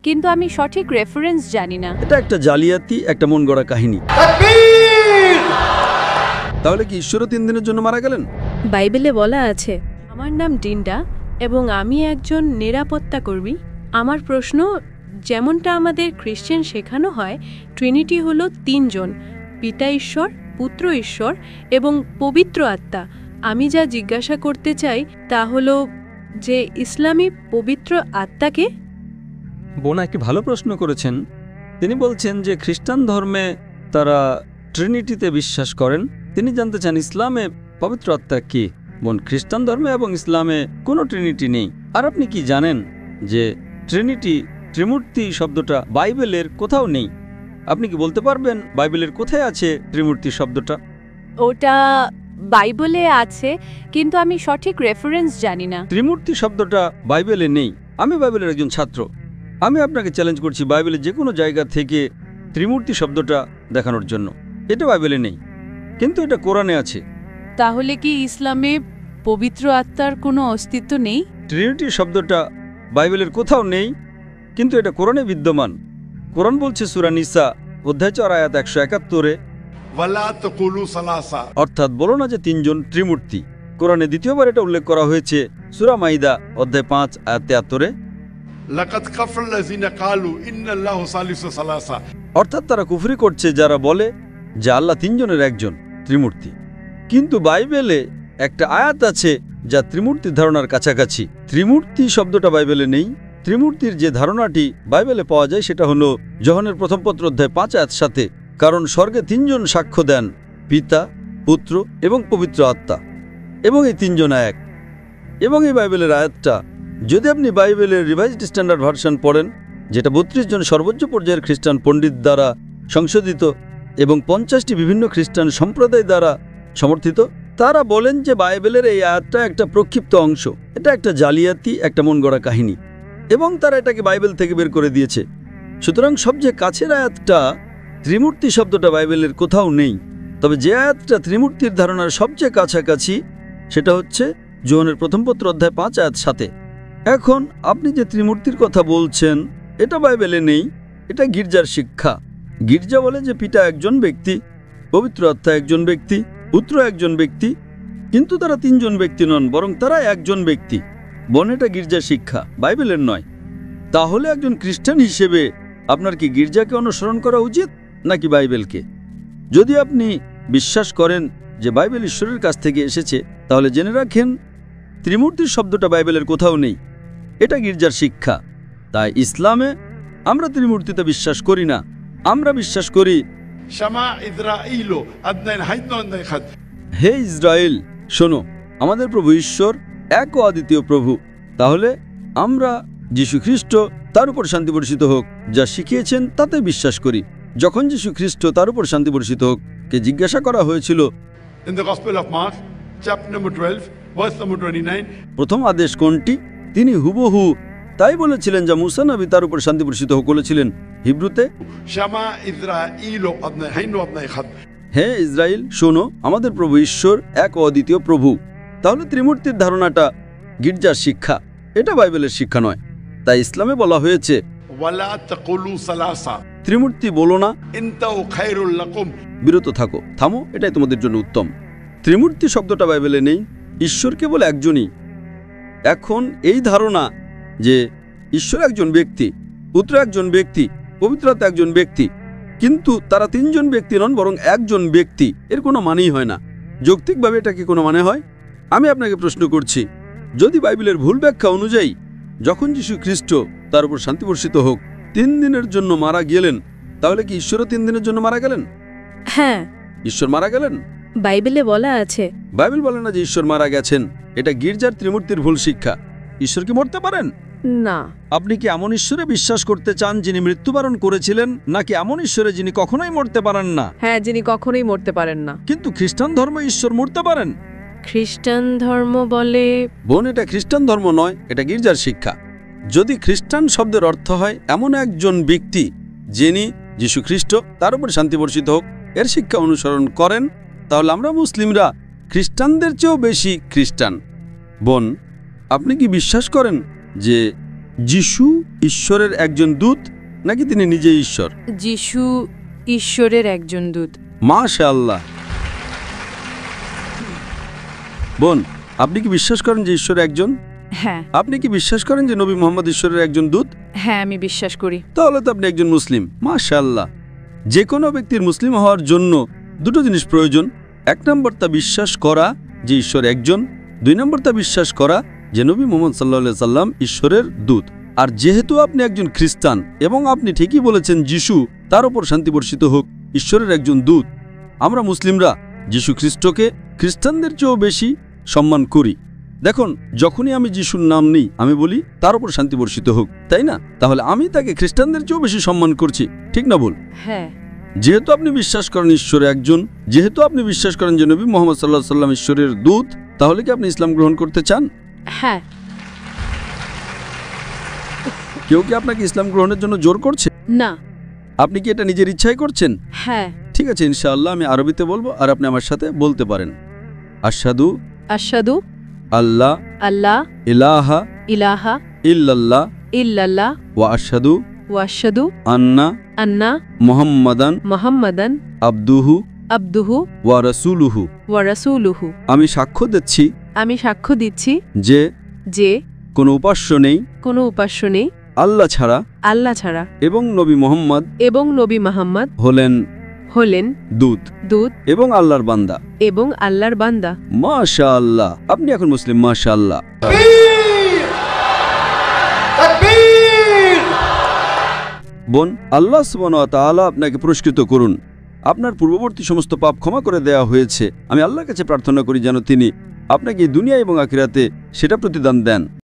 কিন্তু আমি সঠিক রেফারেন্স জানি না। এটা একটা জালিয়াতি, একটা মন গড়া কাহিনী। তাহলে কি ঈশ্বরও 3 দিনের জন্য মারা গেলেন? বাইবেলে বলা আছে, আমার নাম ডিন্ডা এবং আমি একজন নিরাপত্তা কর্মী। আমার প্রশ্ন, যেমনটা আমাদের খ্রিস্টান শেখানো হয়, ট্রিনিটি হলো 3 জন, পিতা ঈশ্বর, পুত্র ঈশ্বর এবং পবিত্র আত্মা। আমি যা জিজ্ঞাসা করতে চাই তা হলো যে ইসলামী পবিত্র আত্মাকে। বোনা একটি ভালো প্রশ্ন করেছেন। তিনি বলছেন যে খ্রিস্টান ধর্মে তারা ট্রিনিটিতে বিশ্বাস করেন। তিনি জানতে চান ইসলামে পবিত্র আত্মা কি। বোন, খ্রিস্টান ধর্মে এবং ইসলামে কোনো ট্রিনিটি নেই। আর আপনি কি জানেন যে ট্রিনিটি, ত্রিমূর্তি শব্দটা বাইবেলের কোথাও নেই? আপনি কি বলতে পারবেন বাইবেলের কোথায় আছে ত্রিমূর্তি শব্দটা? ওটা বাইবেলে আছে, কিন্তু আমি সঠিক রেফারেন্স জানি না। ত্রিমূর্তি শব্দটা বাইবেলে নেই। আমি বাইবেলের একজন ছাত্র। আমি আপনাকে চ্যালেঞ্জ করছি বাইবেলের যে কোনো জায়গা থেকে ত্রিমূর্তি শব্দটা দেখানোর জন্য। এটা বাইবেলে নেই, কিন্তু এটা কোরআনে আছে। তাহলে কি ইসলামে পবিত্র আত্মার কোনো অস্তিত্ব নেই? ট্রিনিটি শব্দটা বাইবেলের কোথাও নেই, কিন্তু এটা কোরআনে বিদ্যমান। কোরআন বলছে সূরা নিসা অধ্যায় 4 আয়াত 171-এ, অর্থাৎ বলো না যে 3 জন ত্রিমূর্তি। কোরআনে দ্বিতীয়বার এটা উল্লেখ করা হয়েছে সূরা মাইদা অধ্যায় 5 আয়াত 73-এ। অর্থাৎ তারা কুফরি করছে যারা বলে যে আল্লাহ 3 জনের একজন, ত্রিমূর্তি। কিন্তু বাইবেলে একটা আয়াত আছে যা ত্রিমূর্তির ধারণার কাছাকাছি। ত্রিমূর্তি শব্দটা বাইবেলে নেই। ত্রিমূর্তির যে ধারণাটি বাইবেলে পাওয়া যায় সেটা হলো যোহানের প্রথম পত্র অধ্যায় 5 আয়াত 7-এ, কারণ স্বর্গে 3 জন সাক্ষ্য দেন, পিতা, পুত্র এবং পবিত্র আত্মা, এবং এই 3 জন এক। এবং এই বাইবেলের আয়াতটা যদি আপনি বাইবেলের রিভাইজড স্ট্যান্ডার্ড ভার্সন পড়েন, যেটা 32 জন সর্বোচ্চ পর্যায়ের খ্রিস্টান পণ্ডিত দ্বারা সংশোধিত এবং 50টি বিভিন্ন খ্রিস্টান সম্প্রদায় দ্বারা সমর্থিত, তারা বলেন যে বাইবেলের এই আয়াতটা একটা প্রক্ষিপ্ত অংশ। এটা একটা জালিয়াতি, একটা মন গড়া কাহিনী, এবং তারা এটাকে বাইবেল থেকে বের করে দিয়েছে। সুতরাং সবচেয়ে কাছের আয়াতটা ত্রিমূর্তি শব্দটা বাইবেলের কোথাও নেই। তবে যে আয়াতটা ত্রিমূর্তির ধারণার সবচেয়ে কাছাকাছি সেটা হচ্ছে যোহানের প্রথম পত্র অধ্যায় 5 আয়াত 7-এ। এখন আপনি যে ত্রিমূর্তির কথা বলছেন এটা বাইবেলে নেই, এটা গির্জার শিক্ষা। গির্জা বলে যে পিতা একজন ব্যক্তি, পবিত্র আত্মা একজন ব্যক্তি, পুত্র একজন ব্যক্তি, কিন্তু তারা 3 জন ব্যক্তি নন, বরং তারা একজন ব্যক্তি। বোন, এটা গির্জার শিক্ষা, বাইবেলের নয়। তাহলে একজন খ্রিস্টান হিসেবে আপনার কি গির্জাকে অনুসরণ করা উচিত নাকি বাইবেলকে? যদি আপনি বিশ্বাস করেন যে বাইবেল ঈশ্বরের কাছ থেকে এসেছে, তাহলে জেনে রাখেন ত্রিমূর্তির শব্দটা বাইবেলের কোথাও নেই। এটা গির্জার শিক্ষা। তাই ইসলামে আমরা ত্রিমূর্তিতে বিশ্বাস করি না। আমরা বিশ্বাস করি, হে ইসরায়েল, শোনো, আমাদের প্রভু ঈশ্বর এক ও অদ্বিতীয় প্রভু। তাহলে আমরা যীশু খ্রিস্ট, তার উপর শান্তি বর্ষিত হোক, যা শিখিয়েছেন তাতে বিশ্বাস করি। যখন যীশু খ্রিস্ট, তার উপর শান্তি বর্ষিত হোক, কে জিজ্ঞাসা করা হয়েছিল প্রথম আদেশ কোনটি, তিনি হুবহু তাই বলেছিলেন যা মুসা নবী, তার উপর শান্তি বর্ষিত হোক, বলেছিলেন হিব্রুতে, হে ইসরায়েল, শোনো, আমাদের প্রভু ঈশ্বর এক ও অদ্বিতীয় প্রভু। তাহলে ত্রিমূর্তির ধারণাটা গির্জার শিক্ষা, এটা বাইবেলের শিক্ষা নয়। তাই ইসলামে বলা হয়েছে ত্রিমূর্তি বলো না, বিরত থাকো, থামো, এটাই তোমাদের জন্য উত্তম। ত্রিমূর্তি শব্দটা বাইবেলে নেই, ঈশ্বর কেবল একজনই। এখন এই ধারণা যে ঈশ্বর একজন ব্যক্তি, পুত্র একজন ব্যক্তি, পবিত্র আত্মা একজন ব্যক্তি, কিন্তু তারা 3 জন ব্যক্তি নন, বরং একজন ব্যক্তি, এর কোনো মানেই হয় না। যৌক্তিকভাবে এটা কি কোনো মানে হয়? আমি আপনাকে প্রশ্ন করছি, যদি বাইবেলের ভুল ব্যাখ্যা অনুযায়ী যখন যীশু খ্রিস্ট, তার উপর শান্তি বর্ষিত হোক, 3 দিনের জন্য মারা গেলেন, তাহলে কি ঈশ্বরও 3 দিনের জন্য মারা গেলেন? হ্যাঁ, ঈশ্বর মারা গেলেন। বাইবেলে বলা আছে। বাইবেল বলে না যে ঈশ্বর মারা গেছেন। এটা গির্জার ত্রিমূর্তির ভুল শিক্ষা। ঈশ্বর কি মরতে পারেন? না। আপনি কি এমন ঈশ্বরে বিশ্বাস করতে চান যিনি মৃত্যুবরণ করেছিলেন, নাকি এমন ঈশ্বরে যিনি কখনোই মরতে পারেন না? হ্যাঁ, যিনি কখনোই মরতে পারেন না। কিন্তু খ্রিস্টান ধর্মে ঈশ্বর মরতে পারেন। খ্রিস্টান ধর্ম বলে, বোন, এটা খ্রিস্টান ধর্ম নয়, এটা গির্জার শিক্ষা। যদি খ্রিস্টান শব্দের অর্থ হয় এমন একজন ব্যক্তি যিনি যীশু খ্রিস্ট, তার উপর শান্তি বর্ষিত হোক, এর শিক্ষা অনুসরণ করেন, তাহলে আমরা মুসলিমরা খ্রিস্টানদের চেয়েও বেশি খ্রিস্টান। বোন, আপনি কি বিশ্বাস করেন যে যিশু ঈশ্বরের একজন দূত নাকি তিনি নিজেই ঈশ্বর? যিশু ঈশ্বরের একজন দূত। মাশাআল্লাহ। বোন, আপনি কি বিশ্বাস করেন যে ঈশ্বর একজন? হ্যাঁ। আপনি কি বিশ্বাস করেন যে নবী মুহাম্মদ ঈশ্বরের একজন দূত? হ্যাঁ, আমি বিশ্বাস করি। তাহলে তো আপনি একজন মুসলিম। মাশাআল্লাহ। যে কোনো ব্যক্তির মুসলিম হওয়ার জন্য দুটো জিনিস প্রয়োজন। 1 নম্বর তা বিশ্বাস করা যে ঈশ্বর একজন, 2 নম্বর তা বিশ্বাস করা যে নবী মুহাম্মদ সাল্লাল্লাহু আলাইহি সাল্লাম ঈশ্বরের দূত। আর যেহেতু আপনি একজন খ্রিস্টান এবং আপনি ঠিকই বলেছেন যিশু, তার উপর শান্তি বর্ষিত হোক, ঈশ্বরের একজন দূত, আমরা মুসলিমরা যিশু খ্রিস্টকে খ্রিস্টানদের চেয়েও বেশি সম্মান করি। দেখুন, যখনই আমি যিশুর নাম নিই আমি বলি তার উপর শান্তি বর্ষিত হোক, তাই না? তাহলে আমি তাকে খ্রিস্টানদের চেয়েও বেশি সম্মান করছি, ঠিক না বল? হ্যাঁ। যেহেতু আপনি বিশ্বাস করেন ঈশ্বর একজন, যেহেতু আপনি বিশ্বাস করেন যে নবী মুহাম্মদ সাল্লাল্লাহু আলাইহি সাল্লাম ঈশ্বরের দূত, তাহলে কি আপনি ইসলাম গ্রহণ করতে চান? হ্যাঁ। কেউ কি আপনাকে ইসলাম গ্রহণের জন্য জোর করছে? না। আপনি কি এটা নিজের ইচ্ছায় করছেন? হ্যাঁ। ঠিক আছে, ইনশাআল্লাহ আমি আরবিতে বলবো আর আপনি আমার সাথে বলতে পারেন। আশহাদু আশহাদু আল্লাহ আল্লাহ ইলাহা ইলাহা ইল্লাল্লাহ ইল্লাল্লাহ ওয়া আশহাদু ওয়া আশহাদু আন্না আন্না মুহাম্মাদান মুহাম্মাদান আবদুহু আবদুহু ওয়া রাসূলুহু। ওয়া রাসূলুহু। আমি সাক্ষ্য দিচ্ছি আমি সাক্ষ্য দিচ্ছি যে যে কোনো উপাস্য নেই কোনো উপাস্য নেই আল্লাহ ছাড়া, আল্লাহ ছাড়া, এবং নবী মুহাম্মদ এবং নবী মুহাম্মদ হলেন হলেন দূত দূত এবং আল্লাহর বান্দা। এবং আল্লাহর বান্দা। মাশাআল্লাহ, আপনি এখন মুসলিম। মাশাআল্লাহ। বোন, আল্লাহ সুবহানাহু ওয়া তাআলা আপনাকে পুরস্কৃত করুন। আপনার পূর্ববর্তী সমস্ত পাপ ক্ষমা করে দেওয়া হয়েছে। আমি আল্লাহর কাছে প্রার্থনা করি যেন তিনি আপনাকে দুনিয়া এবং আখিরাতে সেটা প্রতিদান দেন।